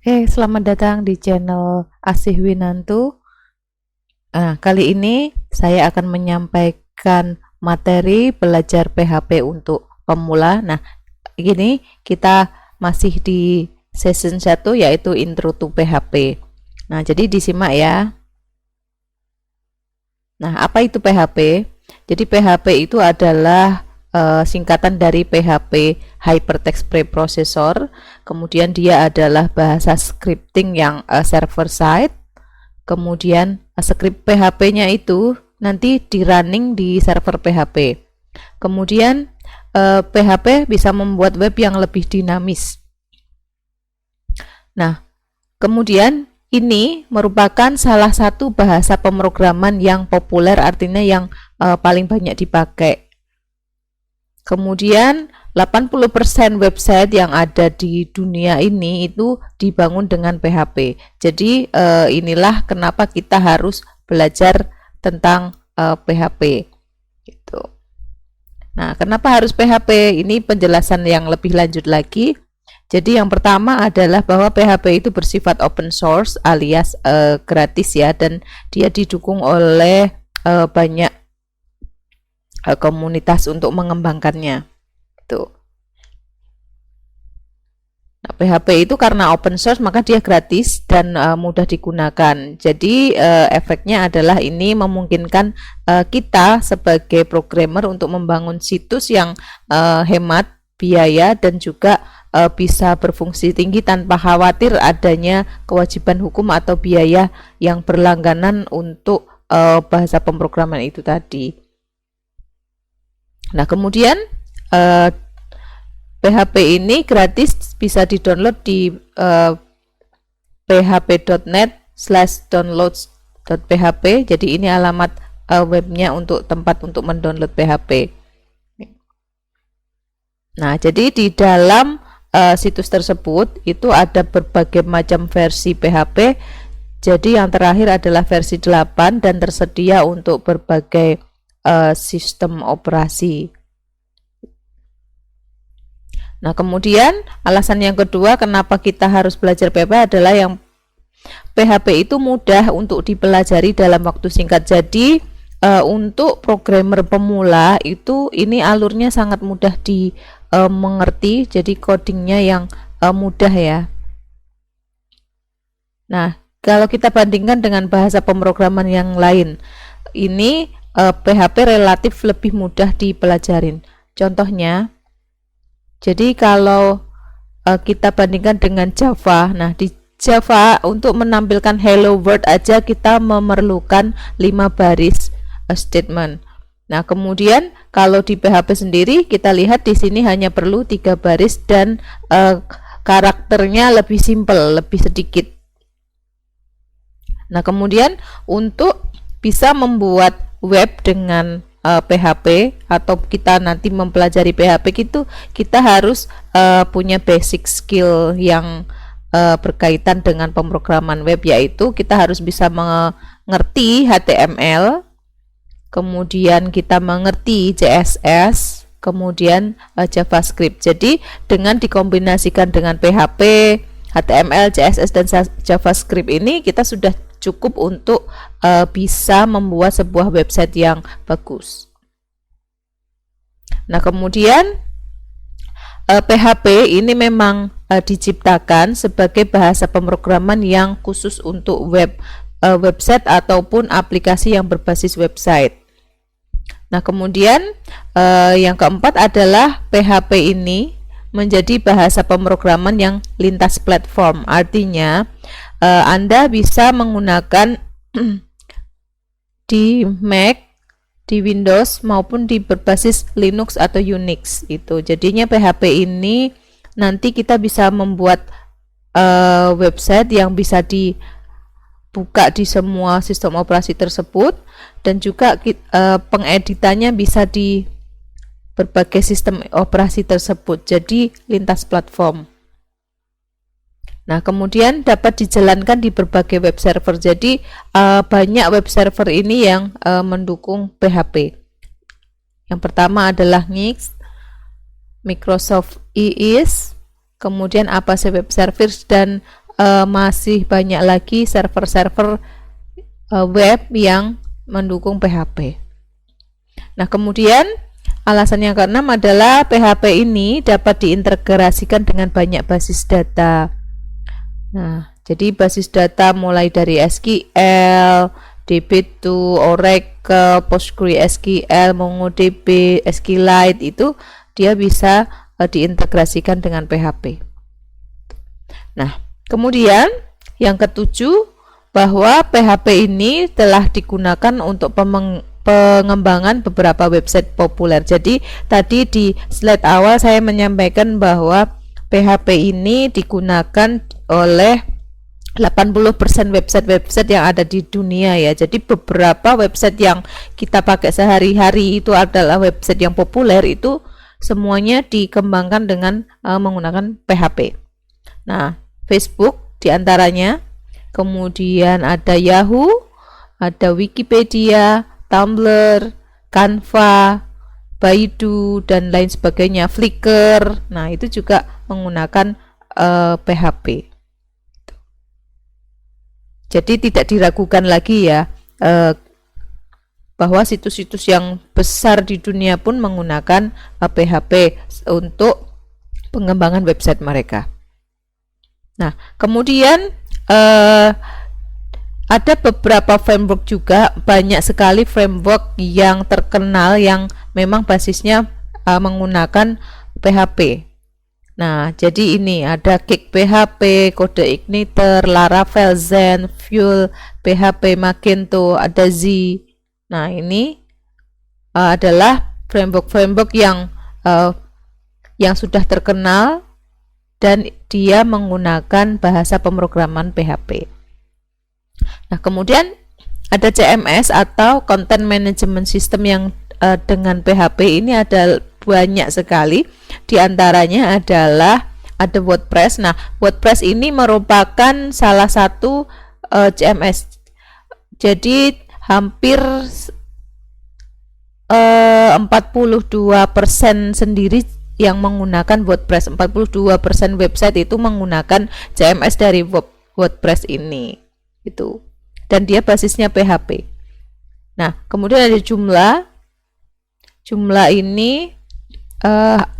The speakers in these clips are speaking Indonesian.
Selamat datang di channel Asih Winantu. Kali ini saya akan menyampaikan materi belajar PHP untuk pemula. Nah, ini kita masih di season 1 yaitu Intro to PHP. Nah, jadi disimak ya. Nah, apa itu PHP? Jadi PHP itu adalah singkatan dari PHP Hypertext Preprocessor. Kemudian dia adalah bahasa scripting yang server side. Kemudian script PHP-nya itu nanti di running di server PHP. Kemudian PHP bisa membuat web yang lebih dinamis. Nah, kemudian ini merupakan salah satu bahasa pemrograman yang populer, artinya yang paling banyak dipakai. Kemudian 80% website yang ada di dunia ini itu dibangun dengan PHP. Jadi inilah kenapa kita harus belajar tentang PHP. Gitu. Nah, kenapa harus PHP? Ini penjelasan yang lebih lanjut lagi. Jadi yang pertama adalah bahwa PHP itu bersifat open source alias gratis ya, dan dia didukung oleh banyak komunitas untuk mengembangkannya. Tuh. Nah, PHP itu karena open source maka dia gratis dan mudah digunakan. Jadi efeknya adalah ini memungkinkan kita sebagai programmer untuk membangun situs yang hemat biaya dan juga bisa berfungsi tinggi tanpa khawatir adanya kewajiban hukum atau biaya yang berlangganan untuk bahasa pemrograman itu tadi. Nah, kemudian PHP ini gratis, bisa di-download di php.net/downloads.php. Jadi ini alamat webnya untuk tempat untuk mendownload PHP. Nah, jadi di dalam situs tersebut itu ada berbagai macam versi PHP. Jadi yang terakhir adalah versi 8 dan tersedia untuk berbagai sistem operasi. Nah, kemudian alasan yang kedua kenapa kita harus belajar PHP adalah yang PHP itu mudah untuk dipelajari dalam waktu singkat. Jadi untuk programmer pemula itu ini alurnya sangat mudah dimengerti, jadi codingnya yang mudah ya. Nah, kalau kita bandingkan dengan bahasa pemrograman yang lain, ini PHP relatif lebih mudah dipelajarin. Contohnya, jadi kalau kita bandingkan dengan Java, nah di Java untuk menampilkan hello world aja kita memerlukan 5 baris statement. Nah, kemudian kalau di PHP sendiri kita lihat di sini hanya perlu 3 baris dan karakternya lebih simple, lebih sedikit. Nah, kemudian untuk bisa membuat web dengan PHP atau kita nanti mempelajari PHP itu kita harus punya basic skill yang berkaitan dengan pemrograman web, yaitu kita harus bisa mengerti HTML, kemudian kita mengerti CSS, kemudian JavaScript. Jadi dengan dikombinasikan dengan PHP, HTML, CSS dan JavaScript ini kita sudah cukup untuk bisa membuat sebuah website yang bagus. Nah, kemudian PHP ini memang diciptakan sebagai bahasa pemrograman yang khusus untuk website ataupun aplikasi yang berbasis website. Nah, kemudian yang keempat adalah PHP ini menjadi bahasa pemrograman yang lintas platform. Artinya Anda bisa menggunakan di Mac, di Windows maupun di berbasis Linux atau Unix itu. Jadinya PHP ini nanti kita bisa membuat website yang bisa dibuka di semua sistem operasi tersebut, dan juga pengeditannya bisa di berbagai sistem operasi tersebut. Jadi lintas platform. Nah, kemudian dapat dijalankan di berbagai web server. Jadi banyak web server ini yang mendukung PHP. Yang pertama adalah Nix, Microsoft EAS, kemudian Apache Web Service, dan masih banyak lagi server-server web yang mendukung PHP. Nah, kemudian alasan yang keenam adalah PHP ini dapat diintegrasikan dengan banyak basis data. Nah, jadi basis data mulai dari SQL, DB2, Oracle, PostgreSQL, MongoDB, SQLite itu dia bisa diintegrasikan dengan PHP. Nah, kemudian yang ketujuh, bahwa PHP ini telah digunakan untuk pengembangan beberapa website populer. Jadi tadi di slide awal saya menyampaikan bahwa PHP ini digunakan oleh 80% website-website yang ada di dunia ya. Jadi beberapa website yang kita pakai sehari-hari itu adalah website yang populer, itu semuanya dikembangkan dengan menggunakan PHP. Nah, Facebook diantaranya, kemudian ada Yahoo, ada Wikipedia, Tumblr, Canva, Baidu, dan lain sebagainya, Flickr. Nah, itu juga menggunakan PHP. Jadi tidak diragukan lagi ya, bahwa situs-situs yang besar di dunia pun menggunakan PHP untuk pengembangan website mereka. Nah, kemudian ada beberapa framework juga, banyak sekali framework yang terkenal yang memang basisnya menggunakan PHP. Nah, jadi ini ada Cake PHP, CodeIgniter, Laravel, Zen, Fuel, PHP, Magento, ada Z. Nah, ini adalah framework-framework yang sudah terkenal dan dia menggunakan bahasa pemrograman PHP. Nah, kemudian ada CMS atau Content Management System yang dengan PHP ini ada banyak sekali. Di antaranya adalah ada WordPress. Nah, WordPress ini merupakan salah satu CMS. Jadi hampir 42% sendiri yang menggunakan WordPress. 42% website itu menggunakan CMS dari WordPress ini. Itu. Dan dia basisnya PHP. Nah, kemudian ada Joomla. Joomla ini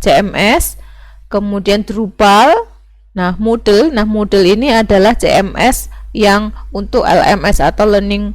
CMS, kemudian Drupal. Nah, Moodle ini adalah CMS yang untuk LMS atau Learning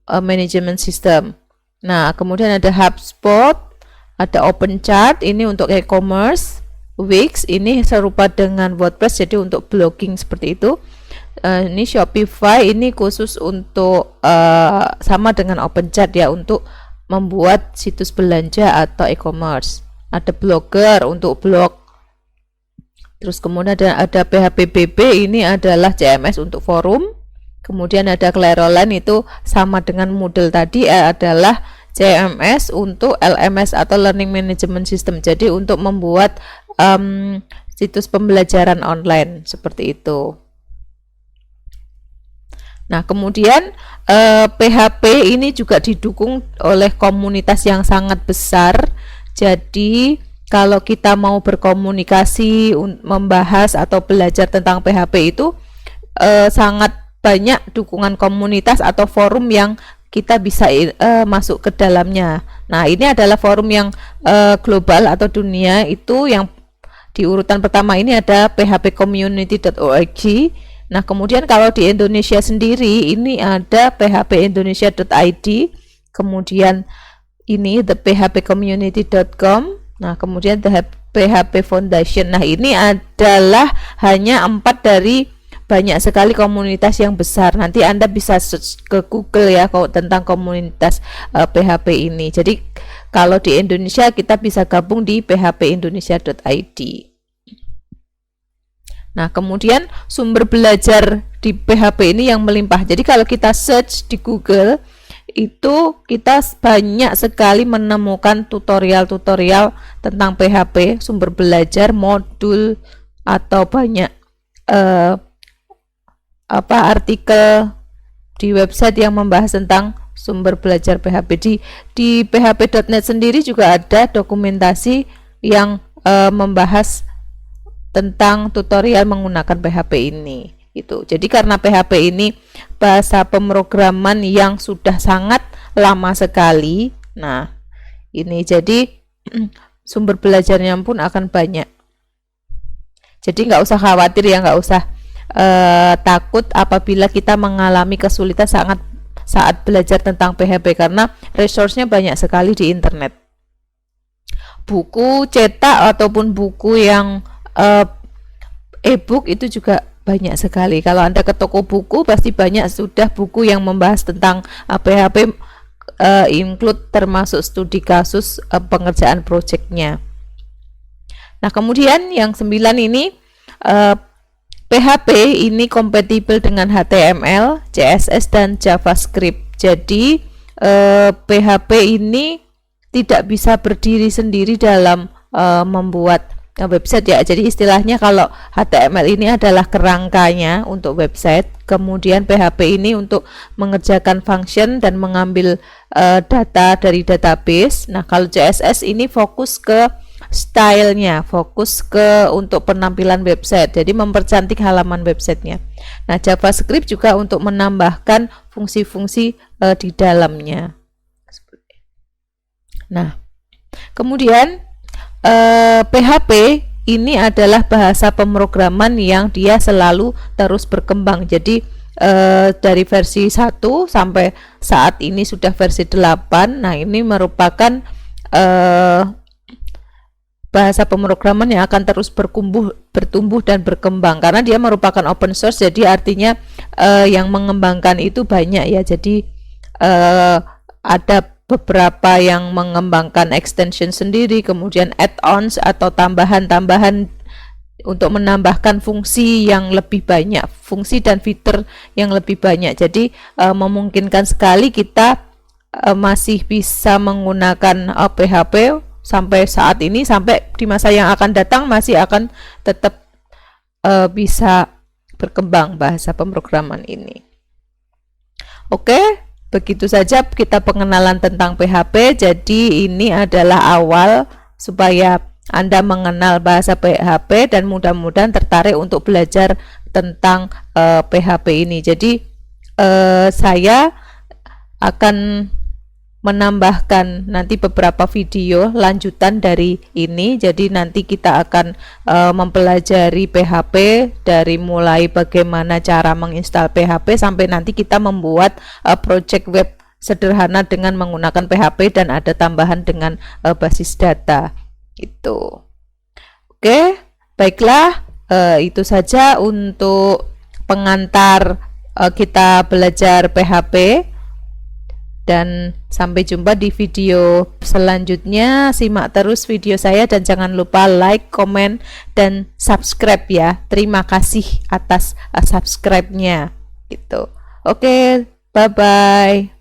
Management System. Nah, kemudian ada HubSpot, ada OpenChart ini untuk e-commerce, Wix ini serupa dengan WordPress jadi untuk blogging seperti itu. Ini Shopify ini khusus untuk sama dengan OpenChart ya, untuk membuat situs belanja atau e-commerce. Ada Blogger untuk blog. Terus kemudian ada PHPBB, ini adalah CMS untuk forum. Kemudian ada Clearline, itu sama dengan Moodle tadi, adalah CMS untuk LMS atau Learning Management System. Jadi untuk membuat situs pembelajaran online seperti itu. Nah, kemudian PHP ini juga didukung oleh komunitas yang sangat besar. Jadi kalau kita mau berkomunikasi, membahas atau belajar tentang PHP itu sangat banyak dukungan komunitas atau forum yang kita bisa masuk ke dalamnya. Nah, ini adalah forum yang global atau dunia, itu yang di urutan pertama ini ada phpcommunity.org. Nah, kemudian kalau di Indonesia sendiri ini ada phpindonesia.id, kemudian ini thephpcommunity.com. Nah, kemudian the PHP Foundation. Nah, ini adalah hanya 4 dari banyak sekali komunitas yang besar. Nanti Anda bisa search ke Google ya kalau tentang komunitas PHP ini. Jadi kalau di Indonesia kita bisa gabung di phpindonesia.id. Nah, kemudian sumber belajar di PHP ini yang melimpah. Jadi kalau kita search di Google itu kita banyak sekali menemukan tutorial-tutorial tentang PHP, sumber belajar, modul, atau banyak artikel di website yang membahas tentang sumber belajar PHP. Di php.net sendiri juga ada dokumentasi yang membahas tentang tutorial menggunakan PHP ini. Itu. Jadi karena PHP ini bahasa pemrograman yang sudah sangat lama sekali. Nah, ini jadi sumber belajarnya pun akan banyak. Jadi nggak usah khawatir ya, nggak usah takut apabila kita mengalami kesulitan saat belajar tentang PHP, karena resource-nya banyak sekali di internet. Buku cetak ataupun buku yang e-book itu juga banyak sekali. Kalau Anda ke toko buku pasti banyak sudah buku yang membahas tentang PHP, include termasuk studi kasus pengerjaan proyeknya. Nah, kemudian yang 9 ini PHP ini kompatibel dengan HTML, CSS dan JavaScript. Jadi PHP ini tidak bisa berdiri sendiri dalam membuat website ya. Jadi istilahnya kalau HTML ini adalah kerangkanya untuk website, kemudian PHP ini untuk mengerjakan function dan mengambil data dari database. Nah, kalau CSS ini fokus ke stylenya, fokus ke untuk penampilan website, jadi mempercantik halaman websitenya. Nah, JavaScript juga untuk menambahkan fungsi-fungsi di dalamnya. Nah, kemudian PHP ini adalah bahasa pemrograman yang dia selalu terus berkembang. Jadi dari versi 1 sampai saat ini sudah versi 8. Nah, ini merupakan bahasa pemrograman yang akan terus bertumbuh dan berkembang karena dia merupakan open source. Jadi artinya yang mengembangkan itu banyak ya. Jadi ada beberapa yang mengembangkan extension sendiri, kemudian add-ons atau tambahan-tambahan untuk menambahkan fungsi yang lebih banyak, fungsi dan fitur yang lebih banyak. Jadi memungkinkan sekali kita masih bisa menggunakan PHP sampai saat ini, sampai di masa yang akan datang masih akan tetap bisa berkembang bahasa pemrograman ini. Oke, begitu saja kita pengenalan tentang PHP. Jadi ini adalah awal supaya Anda mengenal bahasa PHP dan mudah-mudahan tertarik untuk belajar tentang PHP ini. Jadi saya akan menambahkan nanti beberapa video lanjutan dari ini. Jadi nanti kita akan mempelajari PHP dari mulai bagaimana cara menginstal PHP sampai nanti kita membuat project web sederhana dengan menggunakan PHP dan ada tambahan dengan basis data itu. Oke, baiklah, itu saja untuk pengantar kita belajar PHP. Dan sampai jumpa di video selanjutnya. Simak terus video saya dan jangan lupa like, komen, dan subscribe ya. Terima kasih atas subscribe-nya gitu. Oke, bye-bye.